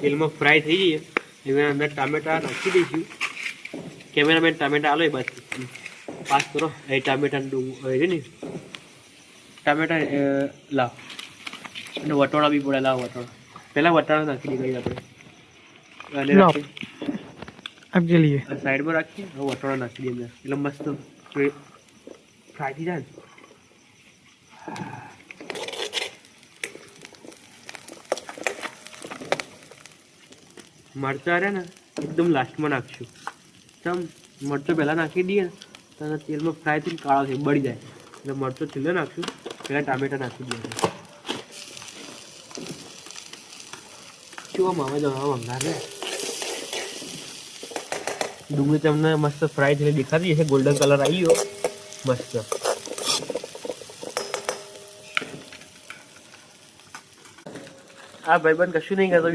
તેલમાં ફ્રાય થઈ જઈએ એના અંદર ટામેટા નાખી દઈશું. કેમેરામેન ટામેટા આલો એ બાજુ પાસ કરો. એ ટામેટાનું હોય ને ટામેટા લાવ અને વટોળા બી પડે. લાવ વટોળા પહેલાં વટાણા નાખી દઈએ આપણે અને આપજે લઈએ સાઈડમાં રાખીએ. હવે વટોળા નાખી દઈએ અંદર એટલે મસ્ત ફ્રાય થઈ જાય ને. મરચાં રહ્યા ને એકદમ લાસ્ટમાં નાખશું. તમ મરચો પહેલાં નાખી દઈએ ને તો તેલમાં ફ્રાય થઈને કાળા થઈ બળી જાય એટલે મરચો છેલ્લે નાખશું. પહેલાં ટામેટા નાખી દઈએ. શું મામા જવા વંગાર ને ડુંગળી તમને મસ્ત ફ્રાય થઈને દેખાતી છે. ગોલ્ડન કલર આવી ગયો મસ્ત. આ ભાઈબંધ કશું નહીં કરતો.